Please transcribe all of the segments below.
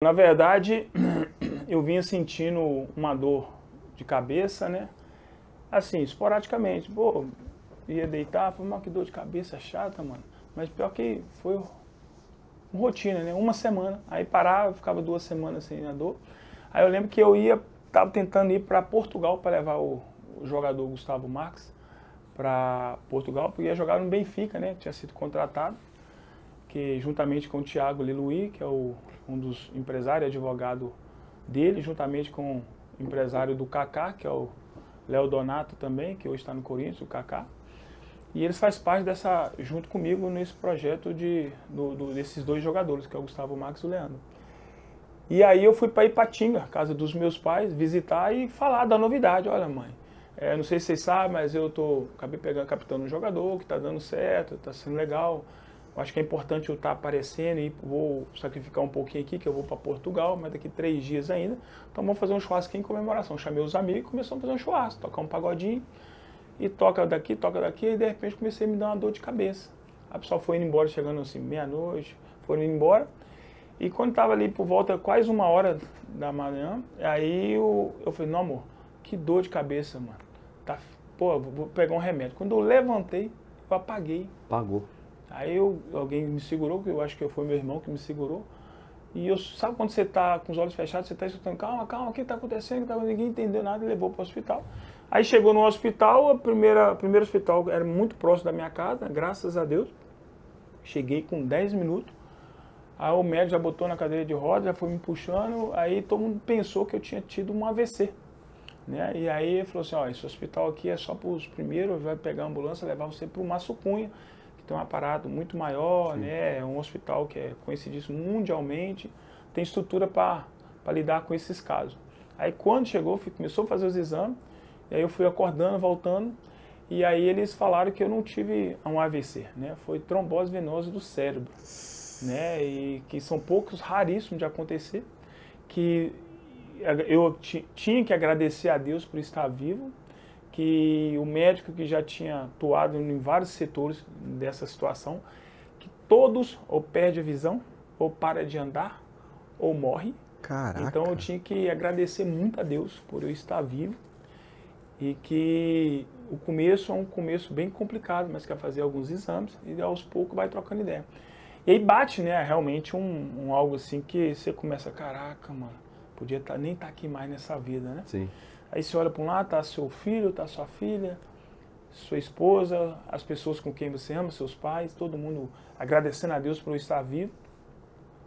Na verdade, eu vinha sentindo uma dor de cabeça, né? Assim, esporadicamente. Pô, ia deitar, falei, mas que dor de cabeça chata, mano. Mas pior que foi rotina, né? Uma semana. Aí parava, ficava 2 semanas sem a dor. Aí eu lembro que tava tentando ir para Portugal para levar o jogador Gustavo Marques para Portugal, porque ia jogar no Benfica, né? Tinha sido contratado, que juntamente com o Thiago Liluí, que é um dos empresários, advogado dele, juntamente com o empresário do Kaká, que é o Léo Donato também, que hoje está no Corinthians, o Kaká. E eles fazem parte junto comigo nesse projeto desses 2 jogadores, que é o Gustavo Marques e o Leandro. E aí eu fui para Ipatinga, casa dos meus pais, visitar e falar da novidade. Olha, mãe, não sei se vocês sabem, mas acabei captando um jogador que está dando certo, está sendo legal. Eu acho que é importante eu estar aparecendo e vou sacrificar um pouquinho aqui, que eu vou para Portugal, mas daqui 3 dias ainda. Então vamos fazer um churrasco em comemoração. Chamei os amigos e começamos a fazer um churrasco, tocar um pagodinho. E toca daqui, e de repente comecei a me dar uma dor de cabeça. A pessoa foi indo embora, chegando assim, meia-noite, foram indo embora. E quando estava ali por volta, quase 1h da manhã, aí eu falei, não amor, que dor de cabeça, mano. Pô, vou pegar um remédio. Quando eu levantei, eu apaguei. Apagou. Aí alguém me segurou, que eu acho que foi meu irmão que me segurou. E sabe quando você tá com os olhos fechados, você tá escutando, calma, calma, o que tá acontecendo? Ninguém entendeu nada e levou para o hospital. Aí chegou no hospital, o primeiro hospital era muito próximo da minha casa, graças a Deus. Cheguei com 10 minutos. Aí o médico já botou na cadeira de rodas, já foi me puxando, aí todo mundo pensou que eu tinha tido um AVC. Né? E aí ele falou assim, ó, esse hospital aqui é só para os primeiros, vai pegar a ambulância e levar você para o Massucunha, que tem um aparato muito maior, né? É um hospital que é conhecidíssimo mundialmente, tem estrutura para lidar com esses casos. Aí quando chegou, começou a fazer os exames, e aí eu fui acordando, voltando, e aí eles falaram que eu não tive um AVC, né? Foi trombose venosa do cérebro, né? E que são poucos, raríssimos de acontecer, que eu tinha que agradecer a Deus por estar vivo, que o médico que já tinha atuado em vários setores dessa situação, que todos ou perde a visão, ou para de andar, ou morre. Caraca. Então eu tinha que agradecer muito a Deus por eu estar vivo, e que o começo é um começo bem complicado, mas quer fazer alguns exames e aos poucos vai trocando ideia. E aí bate, né, realmente algo assim que você começa, caraca, mano, podia nem estar aqui mais nessa vida, né? Sim. Aí você olha para um lado, tá seu filho, tá sua filha, sua esposa, as pessoas com quem você ama, seus pais, todo mundo agradecendo a Deus por eu estar vivo.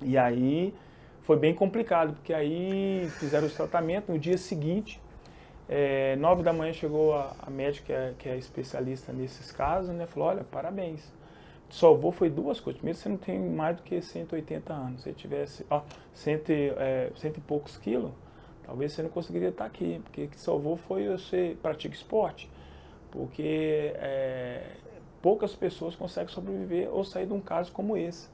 E aí foi bem complicado, porque aí fizeram os tratamentos, no dia seguinte, 9 da manhã chegou a médica que é especialista nesses casos, né? Falou, olha, parabéns. Salvou foi 2 coisas. Primeiro, você não tem mais do que 180 anos. Se você tivesse cento e poucos quilos, talvez você não conseguiria estar aqui. Porque o que salvou foi você pratica esporte. Porque poucas pessoas conseguem sobreviver ou sair de um caso como esse.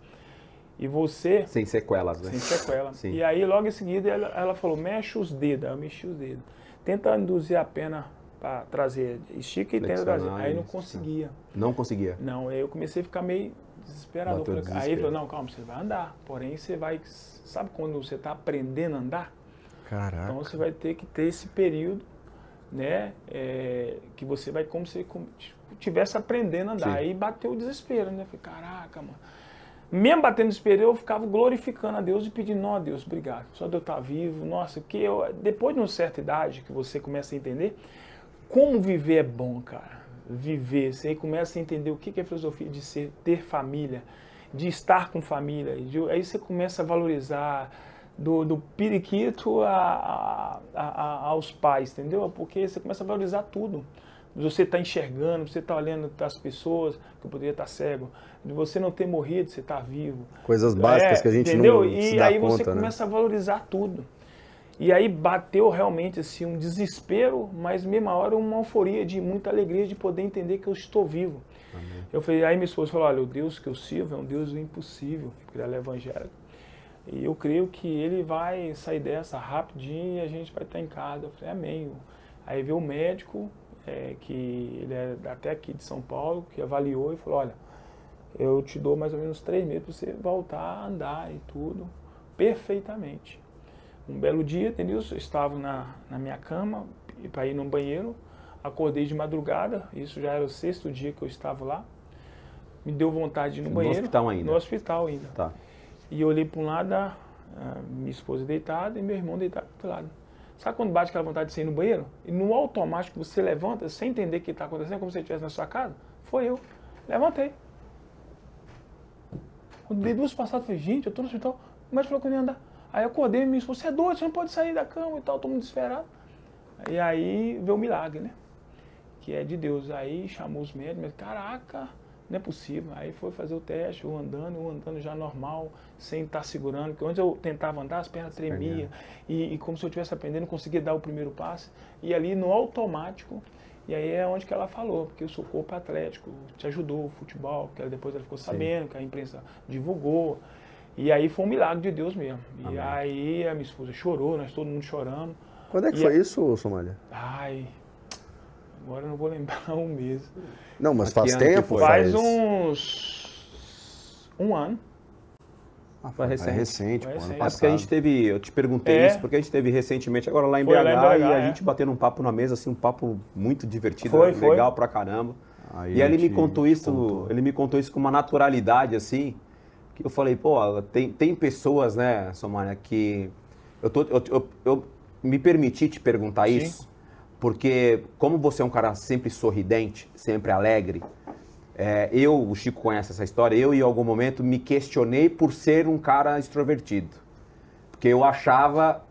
E você... Sem sequelas, né? Sem sequela. Sim. E aí, logo em seguida, ela falou, mexe os dedos. Aí eu mexi os dedos. Tenta induzir a perna para trazer, estica e tenta trazer. Aí não conseguia. Não conseguia? Não, aí eu comecei a ficar meio desesperado. Aí ele falou, não, calma, você vai andar. Porém, você vai, sabe quando você está aprendendo a andar? Caraca. Então você vai ter que ter esse período, né, que você vai como se estivesse aprendendo a andar. Sim. Aí bateu o desespero, né? Falei, caraca, mano. Mesmo batendo desespero, eu ficava glorificando a Deus e pedindo, não, Deus, obrigado. Só de eu estar vivo, nossa, porque depois de uma certa idade que você começa a entender como viver é bom, cara. Viver, você começa a entender o que é filosofia de ter família, de estar com família. Aí você começa a valorizar do periquito aos pais, entendeu? Porque você começa a valorizar tudo. Você está enxergando, você está olhando as pessoas, que eu poderia estar cego, de você não ter morrido, você está vivo. Coisas básicas que a gente entendeu? Não se dá aí conta, você começa a valorizar tudo. E aí bateu realmente assim, um desespero, mas mesma hora uma euforia de muita alegria de poder entender que eu estou vivo. Amém. Eu falei, aí minha esposa falou, olha, o Deus que eu sirvo é um Deus do impossível, porque ela é evangélica. E eu creio que ele vai sair dessa rapidinho e a gente vai estar em casa. Eu falei, amém. Aí veio o médico, que ele é até aqui de São Paulo, que avaliou e falou, olha, eu te dou mais ou menos 3 meses para você voltar a andar e tudo. perfeitamente. Um belo dia, Denilson, eu estava na minha cama para ir no banheiro, acordei de madrugada, isso já era o 6º dia que eu estava lá, me deu vontade de ir no banheiro. No hospital ainda? No hospital ainda. Tá. E eu olhei para um lado, minha esposa deitada e meu irmão deitado do outro lado. Sabe quando bate aquela vontade de sair no banheiro? E no automático você levanta, sem entender o que está acontecendo, como se você estivesse na sua casa? Foi eu. Levantei. Quando dei 2 passadas, falei, gente, eu estou no hospital. O médico falou que eu não ia andar. Aí eu acordei e me disse, você é doido, você não pode sair da cama e tal, estou muito desesperado. E aí veio o milagre, né? Que é de Deus. Aí chamou os médicos, caraca, não é possível. Aí foi fazer o teste, eu andando já normal, sem estar segurando. Porque onde eu tentava andar, as pernas tremiam. E como se eu estivesse aprendendo, não conseguia dar o primeiro passo. E ali no automático, e aí é onde que ela falou, porque o seu corpo atlético te ajudou, o futebol, que depois ela ficou sabendo, que a imprensa divulgou. E aí foi um milagre de Deus mesmo. E Amém. aí a minha esposa chorou, nós todo mundo chorando. Quando é que foi isso, Somália? Ai, agora eu não vou lembrar o mês. Não, mas Faz faz tempo? Faz uns... 1 ano. Foi recente. Foi Pô, ano recente. É passado. porque a gente teve, eu te perguntei isso, porque a gente teve recentemente agora lá em BH, Foi lá em BH, e a é. gente batendo um papo na mesa, assim, um papo muito divertido, Foi, legal foi. pra caramba. Aí E aí ele te me contou isso, contou. ele me contou isso com uma naturalidade, assim, que eu falei, pô, tem pessoas, né, Somália, que eu me permiti te perguntar Sim. isso, porque como você é um cara sempre sorridente, sempre alegre, o Chico conhece essa história, eu em algum momento me questionei por ser um cara extrovertido. Porque eu achava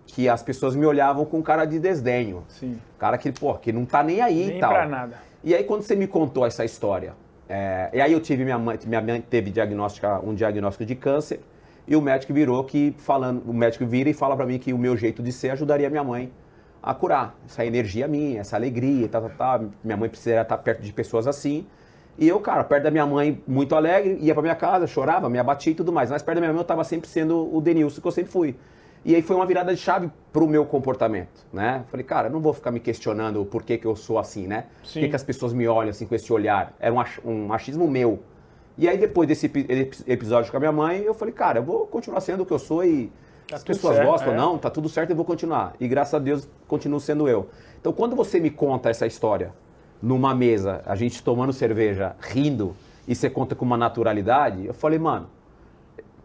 que as pessoas me olhavam com cara de desdenho. Sim. Cara que não tá nem aí Nem e tal. pra nada. E aí quando você me contou essa história, e aí eu tive minha mãe teve um diagnóstico de câncer, e o médico o médico vira e fala pra mim que o meu jeito de ser ajudaria minha mãe a curar. Essa energia minha, essa alegria, minha mãe precisaria estar perto de pessoas assim. E eu, cara, perto da minha mãe, muito alegre, ia pra minha casa, chorava, me abatia e tudo mais. Mas perto da minha mãe eu tava sempre sendo o Denilson, que eu sempre fui. E aí foi uma virada de chave pro meu comportamento, né? Falei, cara, eu não vou ficar me questionando por que eu sou assim, né? Sim. Por que as pessoas me olham assim com esse olhar? Era um machismo meu. E aí depois desse episódio com a minha mãe, eu falei, cara, eu vou continuar sendo o que eu sou e as pessoas certo, gostam, não, tá tudo certo, eu vou continuar. E graças a Deus, continuo sendo eu. Então quando você me conta essa história numa mesa, a gente tomando cerveja, rindo, e você conta com uma naturalidade, eu falei, mano,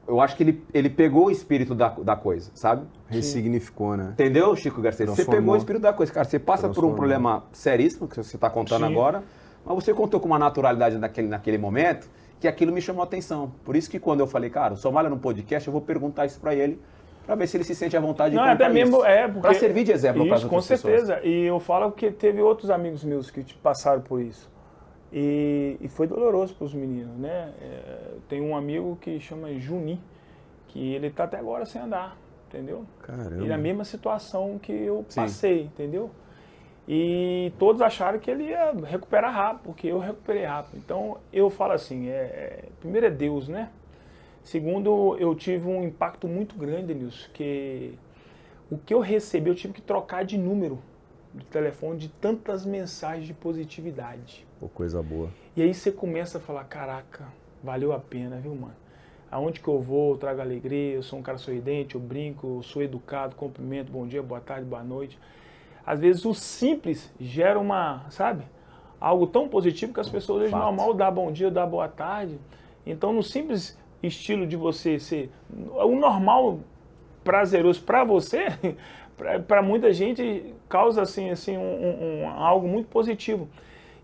eu acho que ele pegou o espírito da coisa, sabe? Ressignificou, né? Entendeu, Chico Garcia? Você Transformou. pegou o espírito da coisa. Cara, você passa por um problema seríssimo, que você está contando Sim. agora, mas você contou com uma naturalidade naquele momento, que aquilo me chamou a atenção. Por isso que quando eu falei, cara, o Somália no podcast, eu vou perguntar isso para ele, para ver se ele se sente à vontade de Não, contar até mesmo isso. porque... Para servir de exemplo para as Isso, com outras certeza. pessoas. E eu falo que teve outros amigos meus que passaram por isso. E foi doloroso para os meninos, né? Tem um amigo que chama Juninho, que ele tá até agora sem andar, entendeu? Caramba. E na mesma situação que eu Sim. passei, entendeu? E todos acharam que ele ia recuperar rápido, porque eu recuperei rápido. Então eu falo assim, primeiro é Deus, né? Segundo, eu tive um impacto muito grande, Nilson, que o que eu recebi, eu tive que trocar de número do telefone de tantas mensagens de positividade. Pô, coisa boa. E aí você começa a falar, caraca, valeu a pena, viu, mano? Aonde que eu vou, eu trago alegria, eu sou um cara sorridente, eu brinco, eu sou educado, cumprimento, bom dia, boa tarde, boa noite. Às vezes o simples gera algo tão positivo que as pessoas hoje normal dá bom dia, dá boa tarde. Então no simples estilo de você ser o normal prazeroso para você, para muita gente causa assim algo muito positivo.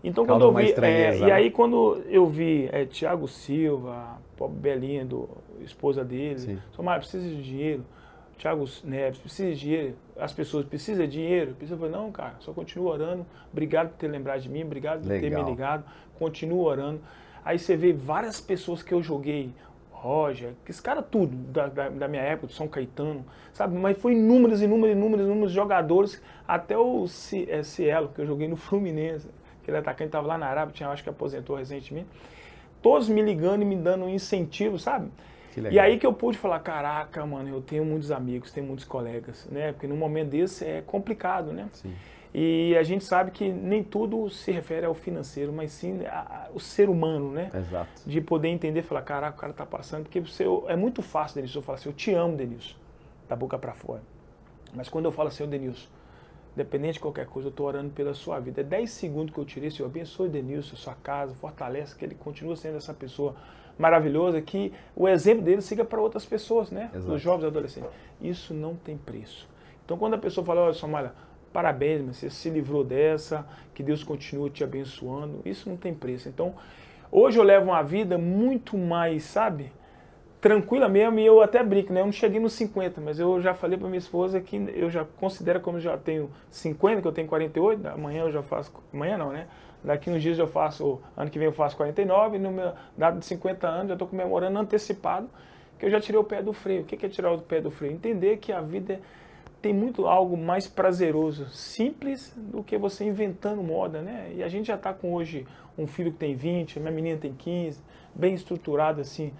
Então quando eu vi, e aí quando eu vi Thiago Silva, pobre Belinha, esposa dele, Somália, precisa de dinheiro, Thiago Neves, precisa de dinheiro, as pessoas precisam de dinheiro, eu falei, não, cara, só continuo orando, obrigado por ter lembrado de mim, obrigado por ter me ligado, continuo orando. Aí você vê várias pessoas que eu joguei, Roger, esse cara tudo, da minha época, do São Caetano, sabe? Mas foi inúmeros jogadores, até o Cielo, que eu joguei no Fluminense, aquele atacante estava lá na Arábia, acho que aposentou recentemente, todos me ligando e me dando um incentivo, sabe? E aí que eu pude falar, caraca, mano, eu tenho muitos amigos, tenho muitos colegas, né? Porque num momento desse é complicado, né? Sim. E a gente sabe que nem tudo se refere ao financeiro, mas sim o ser humano, né? Exato. De poder entender e falar, caraca, o cara tá passando, porque é muito fácil, Denilson, eu falar assim, eu te amo, Denilson, da boca para fora. Mas quando eu falo assim, Denilson, independente de qualquer coisa, eu estou orando pela sua vida. É 10 segundos que eu tirei, Senhor, abençoe Denilson, sua casa, fortalece, que ele continue sendo essa pessoa maravilhosa, que o exemplo dele siga para outras pessoas, né? Exato. Dos jovens e adolescentes. Isso não tem preço. Então, quando a pessoa fala, olha, Somália, parabéns, mas você se livrou dessa, que Deus continue te abençoando, isso não tem preço. Então, hoje eu levo uma vida muito mais, sabe, tranquila mesmo, e eu até brinco, né? Eu não cheguei nos 50, mas eu já falei para minha esposa que eu já considero como já tenho 50, que eu tenho 48, amanhã eu já faço, amanhã não, né? Daqui uns dias eu faço, ano que vem eu faço 49, e no meu data de 50 anos eu estou comemorando antecipado, que eu já tirei o pé do freio. O que é tirar o pé do freio? Entender que a vida tem muito algo mais prazeroso, simples, do que você inventando moda, né? E a gente já está com hoje um filho que tem 20, minha menina tem 15, bem estruturado assim,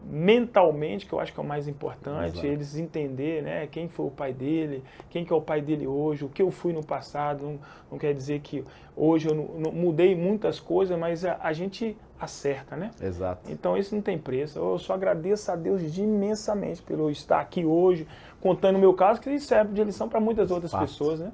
mentalmente, que eu acho que é o mais importante. Exato. Eles entenderem, né, quem foi o pai dele, quem que é o pai dele hoje, o que eu fui no passado. Não quer dizer que hoje eu não mudei muitas coisas, mas a gente acerta, né? Exato. Então isso não tem preço. Eu só agradeço a Deus imensamente pelo estar aqui hoje, contando o meu caso, que serve de lição para muitas outras pessoas, né?